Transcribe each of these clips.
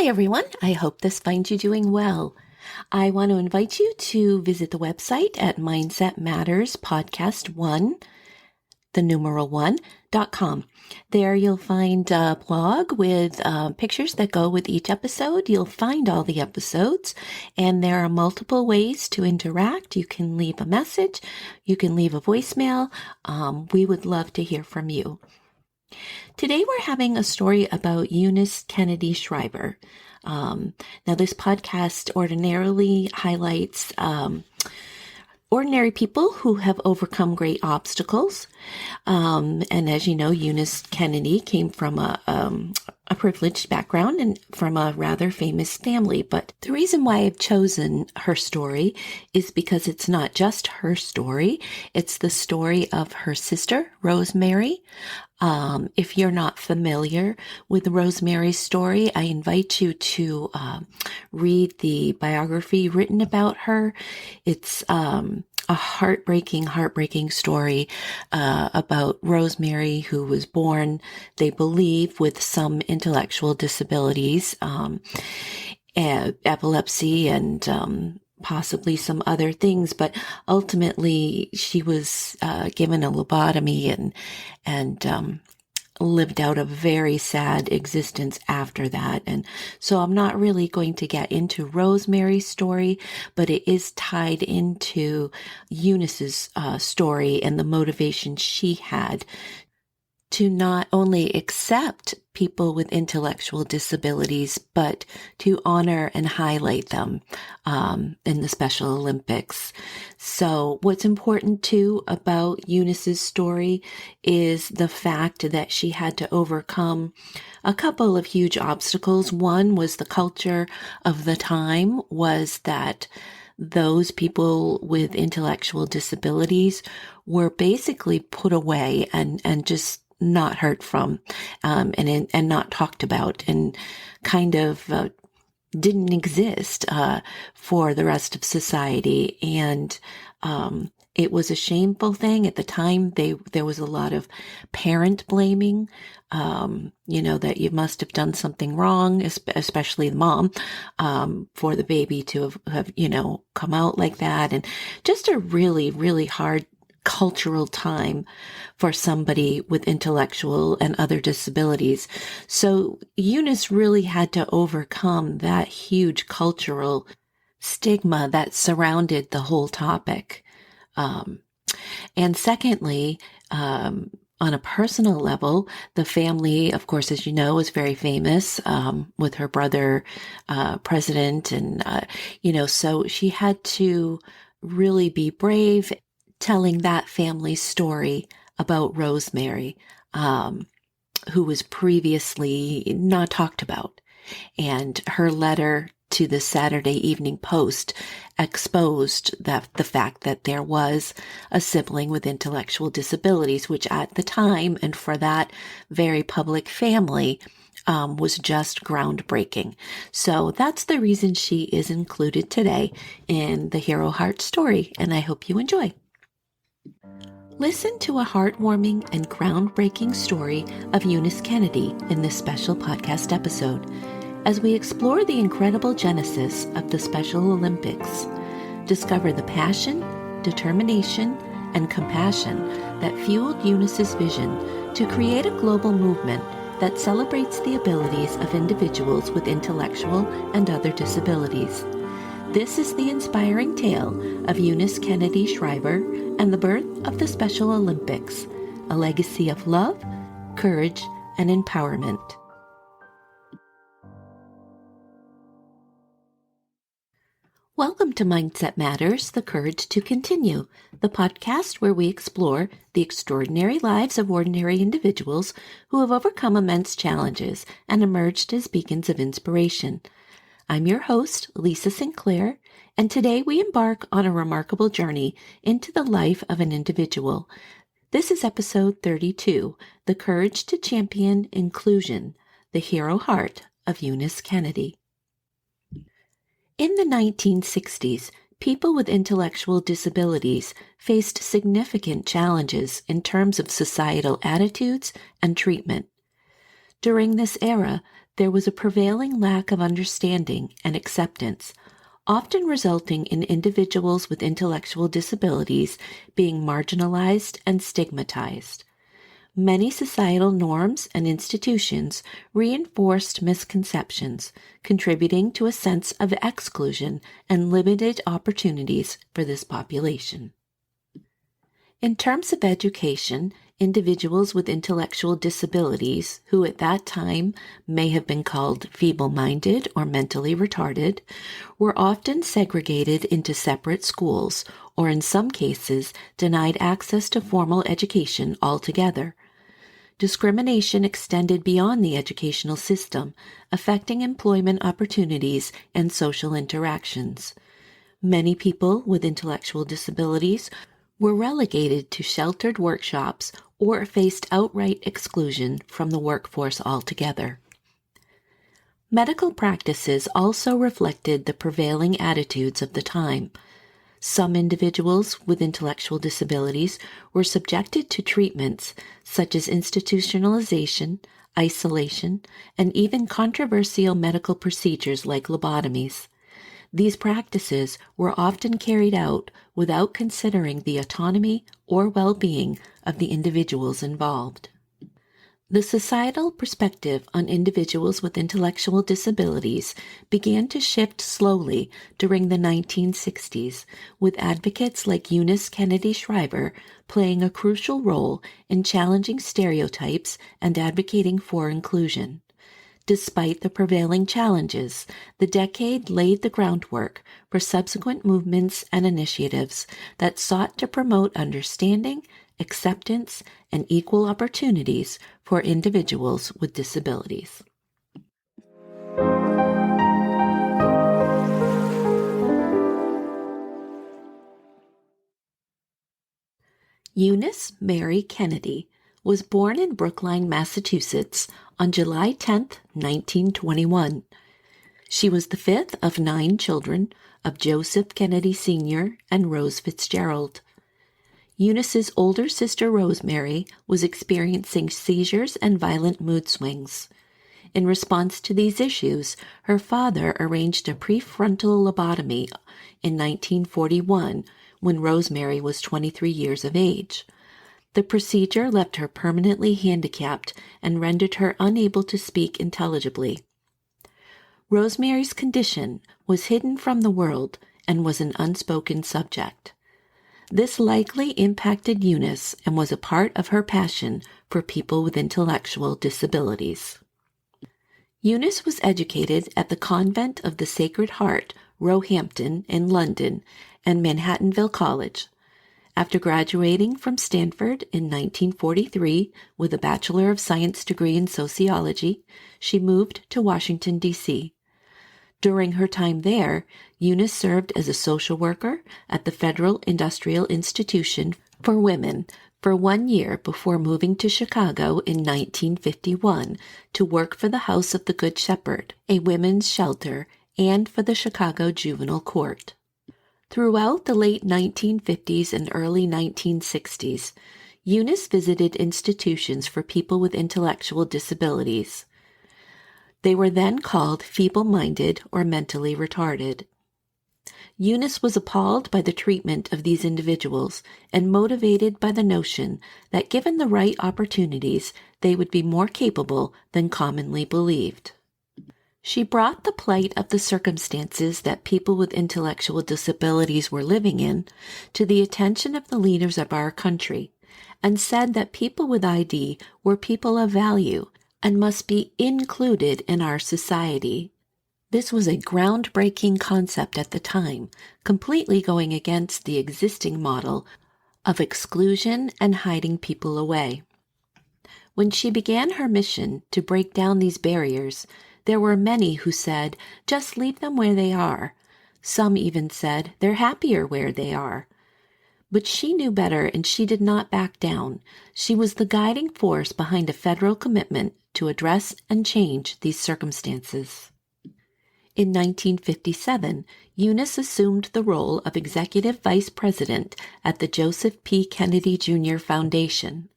Hi, everyone. I hope this finds you doing well. I want to invite you to visit the website at Mindset Matters Podcast 1, the numeral 1.com. There you'll find a blog with pictures that go with each episode. You'll find all the episodes, and there are multiple ways to interact. You can leave a message. You can leave a voicemail. We would love to hear from you. Today we're having a story about Eunice Kennedy Shriver. Now this podcast ordinarily highlights ordinary people who have overcome great obstacles. And as you know, Eunice Kennedy came from a privileged background and from a rather famous family. But the reason why I've chosen her story is because it's not just her story. It's the story of her sister, Rosemary. If you're not familiar with Rosemary's story, I invite you to read the biography written about her. It's a heartbreaking story about Rosemary, who was born, they believe, with some intellectual disabilities, epilepsy and possibly some other things, but ultimately she was given a lobotomy and lived out a very sad existence after that. And so I'm not really going to get into Rosemary's story, but it is tied into Eunice's story and the motivation she had to not only accept people with intellectual disabilities, but to honor and highlight them in the Special Olympics. So what's important too about Eunice's story is the fact that she had to overcome a couple of huge obstacles. One was the culture of the time was that those people with intellectual disabilities were basically put away and just not heard from, and not talked about, and kind of didn't exist for the rest of society. And it was a shameful thing at the time. There was a lot of parent blaming, that you must have done something wrong, especially the mom, for the baby to have come out like that, and just a really, really hard cultural time for somebody with intellectual and other disabilities. So Eunice really had to overcome that huge cultural stigma that surrounded the whole topic. And secondly, on a personal level, the family, of course, as you know, is very famous, with her brother, president. And, so she had to really be brave telling that family's story about Rosemary, who was previously not talked about. And her letter to the Saturday Evening Post exposed the fact that there was a sibling with intellectual disabilities, which at the time and for that very public family was just groundbreaking. So that's the reason she is included today in the Hero Heart story, and I hope you enjoy. Listen to a heartwarming and groundbreaking story of Eunice Kennedy in this special podcast episode as we explore the incredible genesis of the Special Olympics. Discover the passion, determination, and compassion that fueled Eunice's vision to create a global movement that celebrates the abilities of individuals with intellectual and other disabilities. This is the inspiring tale of Eunice Kennedy Shriver and the birth of the Special Olympics, a legacy of love, courage, and empowerment. Welcome to Mindset Matters, The Courage to Continue, the podcast where we explore the extraordinary lives of ordinary individuals who have overcome immense challenges and emerged as beacons of inspiration. I'm your host, Lisa Sinclair, and today we embark on a remarkable journey into the life of an individual. This is episode 32, The Courage to Champion Inclusion, the Hero Heart of Eunice Kennedy. In the 1960s, people with intellectual disabilities faced significant challenges in terms of societal attitudes and treatment. During this era, there was a prevailing lack of understanding and acceptance, often resulting in individuals with intellectual disabilities being marginalized and stigmatized. Many societal norms and institutions reinforced misconceptions, contributing to a sense of exclusion and limited opportunities for this population. In terms of education, individuals with intellectual disabilities, who at that time may have been called feeble-minded or mentally retarded, were often segregated into separate schools, or in some cases denied access to formal education altogether. Discrimination extended beyond the educational system, affecting employment opportunities and social interactions. Many people with intellectual disabilities were relegated to sheltered workshops or faced outright exclusion from the workforce altogether. Medical practices also reflected the prevailing attitudes of the time. Some individuals with intellectual disabilities were subjected to treatments such as institutionalization, isolation, and even controversial medical procedures like lobotomies. These practices were often carried out without considering the autonomy or well-being of the individuals involved. The societal perspective on individuals with intellectual disabilities began to shift slowly during the 1960s, with advocates like Eunice Kennedy Shriver playing a crucial role in challenging stereotypes and advocating for inclusion. Despite the prevailing challenges, the decade laid the groundwork for subsequent movements and initiatives that sought to promote understanding, acceptance, and equal opportunities for individuals with disabilities. Eunice Mary Kennedy was born in Brookline, Massachusetts on July 10, 1921. She was the fifth of 9 children of Joseph Kennedy Sr. and Rose Fitzgerald. Eunice's older sister Rosemary was experiencing seizures and violent mood swings. In response to these issues, her father arranged a prefrontal lobotomy in 1941 when Rosemary was 23 years of age. The procedure left her permanently handicapped and rendered her unable to speak intelligibly. Rosemary's condition was hidden from the world and was an unspoken subject. This likely impacted Eunice and was a part of her passion for people with intellectual disabilities. Eunice was educated at the Convent of the Sacred Heart, Roehampton in London, and Manhattanville College. After graduating from Stanford in 1943 with a Bachelor of Science degree in sociology, she moved to Washington, D.C. During her time there, Eunice served as a social worker at the Federal Industrial Institution for Women for 1 year before moving to Chicago in 1951 to work for the House of the Good Shepherd, a women's shelter, and for the Chicago Juvenile Court. Throughout the late 1950s and early 1960s, Eunice visited institutions for people with intellectual disabilities. They were then called feeble-minded or mentally retarded. Eunice was appalled by the treatment of these individuals and motivated by the notion that given the right opportunities, they would be more capable than commonly believed. She brought the plight of the circumstances that people with intellectual disabilities were living in to the attention of the leaders of our country and said that people with ID were people of value and must be included in our society. This was a groundbreaking concept at the time, completely going against the existing model of exclusion and hiding people away. When she began her mission to break down these barriers, there were many who said, just leave them where they are. Some even said, they're happier where they are. But she knew better and she did not back down. She was the guiding force behind a federal commitment to address and change these circumstances. In 1957, Eunice assumed the role of Executive Vice President at the Joseph P. Kennedy Jr. Foundation.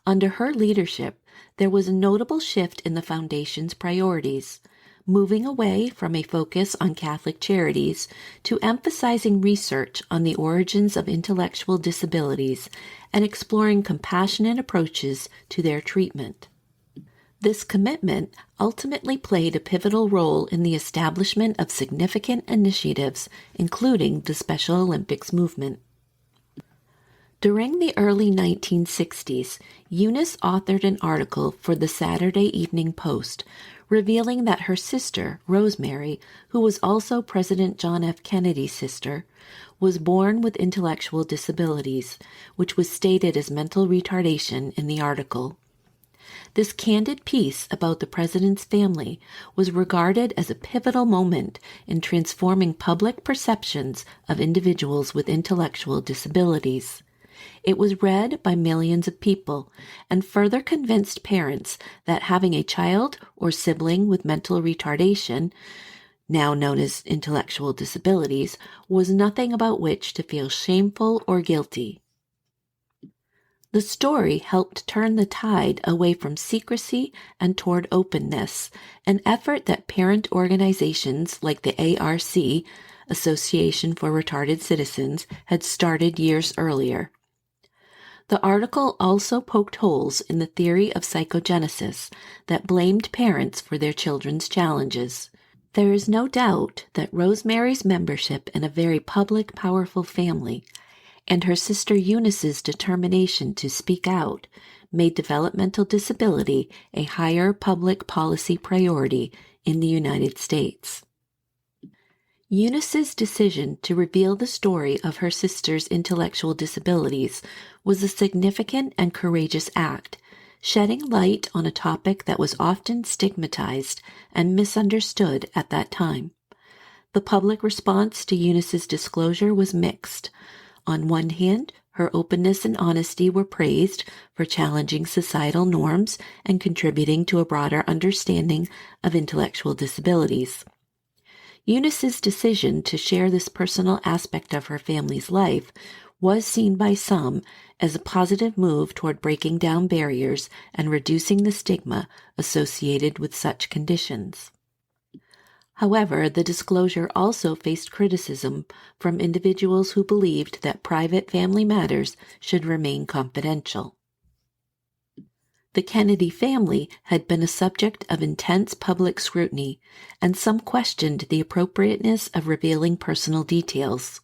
Under her leadership, there was a notable shift in the foundation's priorities, moving away from a focus on Catholic charities to emphasizing research on the origins of intellectual disabilities and exploring compassionate approaches to their treatment. This commitment ultimately played a pivotal role in the establishment of significant initiatives, including the Special Olympics movement. During the early 1960s, Eunice authored an article for the Saturday Evening Post, revealing that her sister, Rosemary, who was also President John F. Kennedy's sister, was born with intellectual disabilities, which was stated as mental retardation in the article. This candid piece about the president's family was regarded as a pivotal moment in transforming public perceptions of individuals with intellectual disabilities. It was read by millions of people and further convinced parents that having a child or sibling with mental retardation, now known as intellectual disabilities, was nothing about which to feel shameful or guilty. The story helped turn the tide away from secrecy and toward openness, an effort that parent organizations like the ARC, Association for Retarded Citizens, had started years earlier. The article also poked holes in the theory of psychogenesis that blamed parents for their children's challenges. There is no doubt that Rosemary's membership in a very public, powerful family and her sister Eunice's determination to speak out made developmental disability a higher public policy priority in the United States. Eunice's decision to reveal the story of her sister's intellectual disabilities was a significant and courageous act, shedding light on a topic that was often stigmatized and misunderstood at that time. The public response to Eunice's disclosure was mixed. On one hand, her openness and honesty were praised for challenging societal norms and contributing to a broader understanding of intellectual disabilities. Eunice's decision to share this personal aspect of her family's life was seen by some as a positive move toward breaking down barriers and reducing the stigma associated with such conditions. However, the disclosure also faced criticism from individuals who believed that private family matters should remain confidential. The Kennedy family had been a subject of intense public scrutiny, and some questioned the appropriateness of revealing personal details.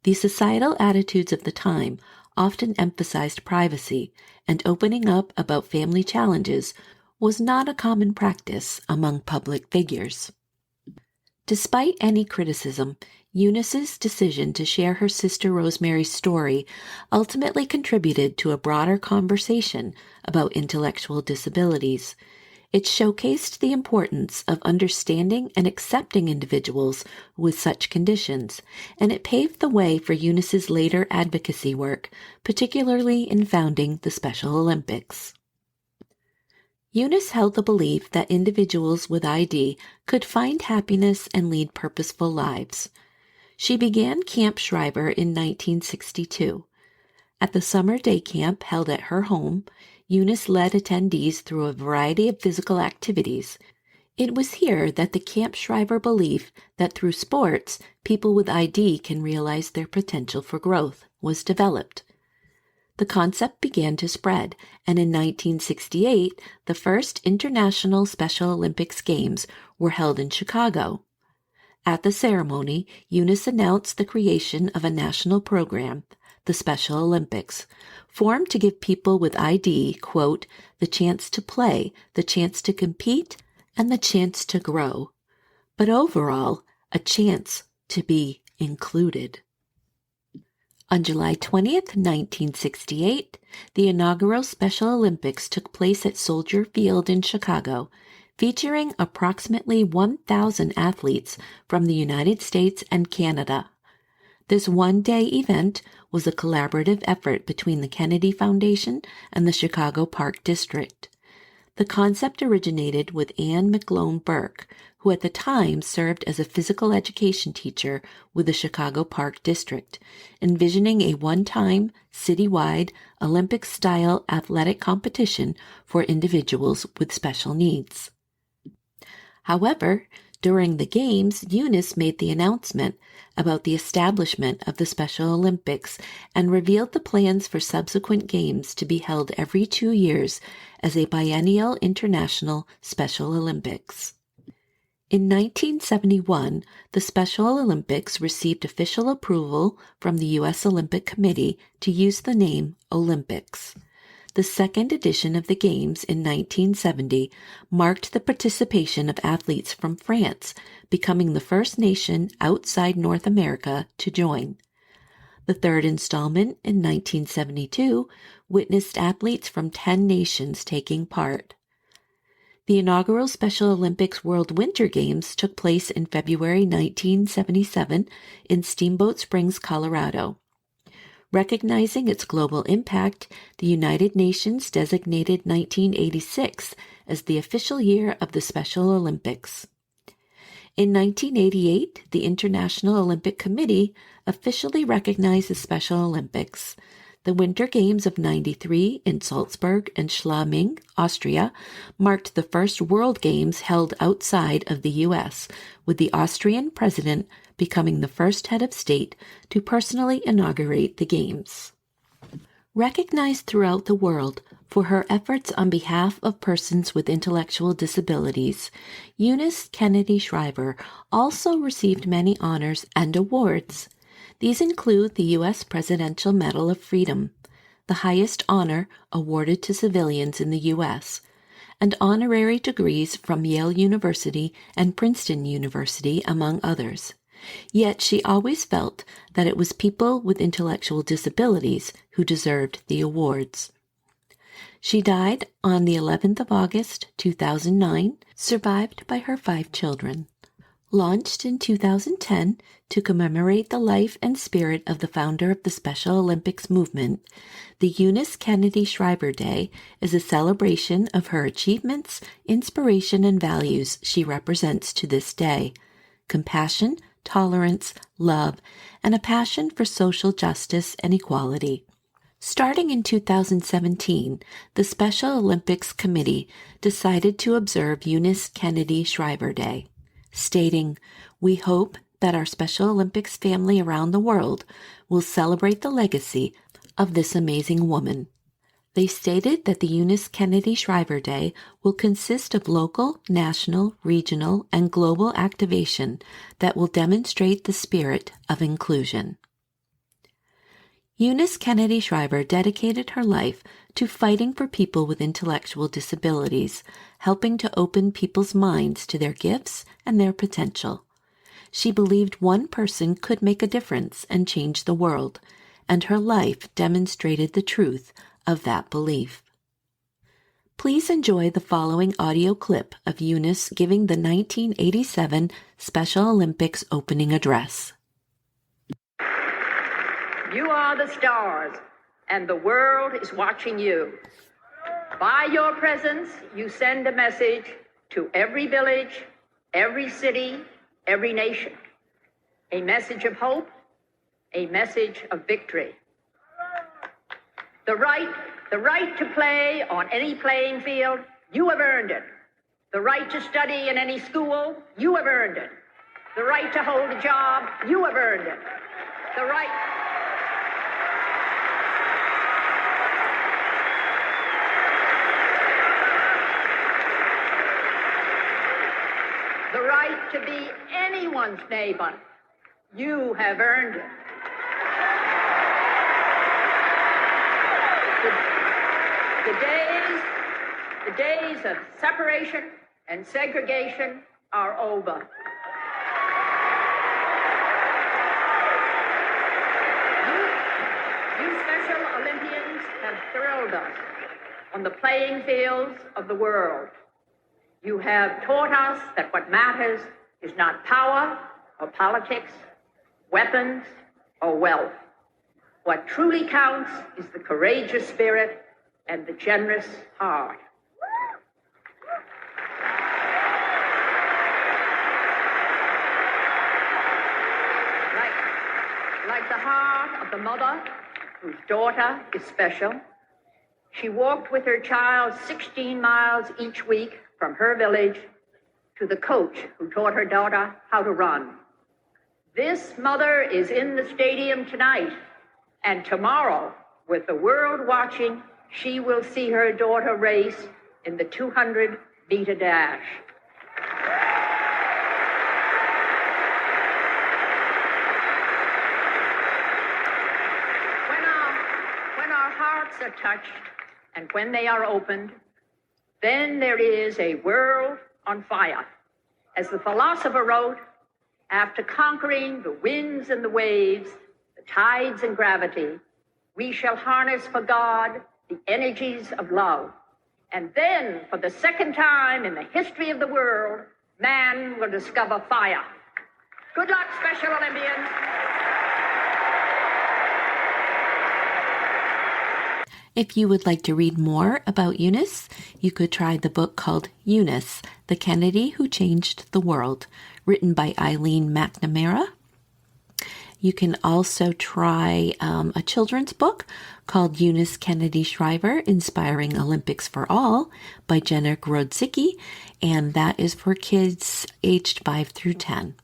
The societal attitudes of the time often emphasized privacy, and opening up about family challenges was not a common practice among public figures. Despite any criticism, Eunice's decision to share her sister Rosemary's story ultimately contributed to a broader conversation about intellectual disabilities. It showcased the importance of understanding and accepting individuals with such conditions, and it paved the way for Eunice's later advocacy work, particularly in founding the Special Olympics. Eunice held the belief that individuals with ID could find happiness and lead purposeful lives. She began Camp Shriver in 1962. At the summer day camp held at her home, Eunice led attendees through a variety of physical activities. It was here that the Camp Shriver belief that through sports, people with ID can realize their potential for growth was developed. The concept began to spread, and in 1968, the first International Special Olympics Games were held in Chicago. At the ceremony, Eunice announced the creation of a national program, the Special Olympics, formed to give people with ID, quote, the chance to play, the chance to compete, and the chance to grow, but overall, a chance to be included. On July 20th, 1968, the inaugural Special Olympics took place at Soldier Field in Chicago, featuring approximately 1,000 athletes from the United States and Canada. This one-day event was a collaborative effort between the Kennedy Foundation and the Chicago Park District. The concept originated with Anne McGlone Burke, who at the time served as a physical education teacher with the Chicago Park District, envisioning a one-time, citywide, Olympic-style athletic competition for individuals with special needs. However, during the Games, Eunice made the announcement about the establishment of the Special Olympics and revealed the plans for subsequent Games to be held every 2 years as a biennial international Special Olympics. In 1971, the Special Olympics received official approval from the U.S. Olympic Committee to use the name Olympics. The second edition of the Games in 1970 marked the participation of athletes from France, becoming the first nation outside North America to join. The third installment in 1972 witnessed athletes from 10 nations taking part. The inaugural Special Olympics World Winter Games took place in February 1977 in Steamboat Springs, Colorado. Recognizing its global impact, the United Nations designated 1986 as the official year of the Special Olympics. In 1988, the International Olympic Committee officially recognized the Special Olympics. The Winter Games of '93 in Salzburg and Schladming, Austria, marked the first World Games held outside of the U.S., with the Austrian president becoming the first head of state to personally inaugurate the Games. Recognized throughout the world for her efforts on behalf of persons with intellectual disabilities, Eunice Kennedy Shriver also received many honors and awards. These include the U.S. Presidential Medal of Freedom, the highest honor awarded to civilians in the U.S., and honorary degrees from Yale University and Princeton University, among others. Yet she always felt that it was people with intellectual disabilities who deserved the awards. She died on the 11th of August, 2009, survived by her 5 children. Launched in 2010 to commemorate the life and spirit of the founder of the Special Olympics movement, the Eunice Kennedy Shriver Day is a celebration of her achievements, inspiration, and values she represents to this day: compassion, tolerance, love, and a passion for social justice and equality. Starting in 2017, the Special Olympics Committee decided to observe Eunice Kennedy Shriver Day, stating, "We hope that our Special Olympics family around the world will celebrate the legacy of this amazing woman." They stated that the Eunice Kennedy Shriver Day will consist of local, national, regional, and global activation that will demonstrate the spirit of inclusion. Eunice Kennedy Shriver dedicated her life to fighting for people with intellectual disabilities, helping to open people's minds to their gifts and their potential. She believed one person could make a difference and change the world, and her life demonstrated the truth of that belief. Please enjoy the following audio clip of Eunice giving the 1987 Special Olympics opening address. You are the stars, and the world is watching you. By your presence, you send a message to every village, every city, every nation. A message of hope, a message of victory. The right to play on any playing field, you have earned it. The right to study in any school, you have earned it. The right to hold a job, you have earned it. The right to be anyone's neighbor, you have earned it. The days of separation and segregation are over. You Special Olympians have thrilled us on the playing fields of the world. You have taught us that what matters is not power or politics, weapons or wealth. What truly counts is the courageous spirit and the generous heart. like the heart of the mother whose daughter is special. She walked with her child 16 miles each week from her village to the coach who taught her daughter how to run. This mother is in the stadium tonight, and tomorrow, with the world watching, she will see her daughter race in the 200-meter dash. When our hearts are touched and when they are opened, then there is a world on fire. As the philosopher wrote, after conquering the winds and the waves, the tides and gravity, we shall harness for God the energies of love. And then, for the second time in the history of the world, man will discover fire. Good luck, Special Olympians. If you would like to read more about Eunice, you could try the book called Eunice, the Kennedy Who Changed the World, written by Eileen McNamara. You can also try a children's book called Eunice Kennedy Shriver, Inspiring Olympics for All by Jenna Grodzicki, and that is for kids aged 5 through 10.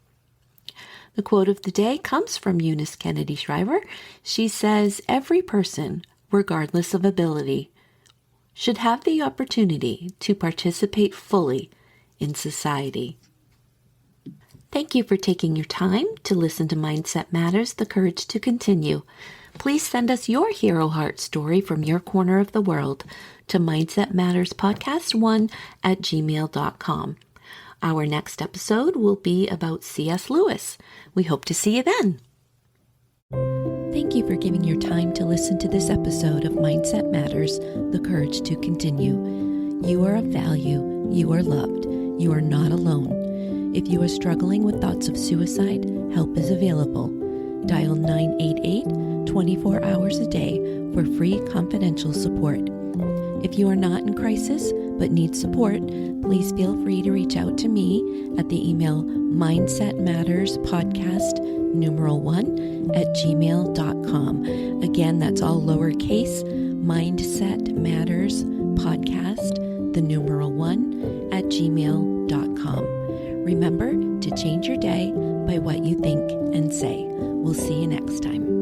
The quote of the day comes from Eunice Kennedy Shriver. She says, "Every person, regardless of ability, should have the opportunity to participate fully in society." Thank you for taking your time to listen to Mindset Matters, The Courage to Continue. Please send us your hero heart story from your corner of the world to mindsetmatterspodcast1@gmail.com. Our next episode will be about C.S. Lewis. We hope to see you then. Thank you for giving your time to listen to this episode of Mindset Matters, The Courage to Continue. You are of value. You are loved. You are not alone. If you are struggling with thoughts of suicide, help is available. Dial 988 24 hours a day for free confidential support. If you are not in crisis but need support, please feel free to reach out to me at the email mindsetmatterspodcast1@gmail.com. Again, that's all lowercase, mindsetmatterspodcast1@gmail.com. Remember to change your day by what you think and say. We'll see you next time.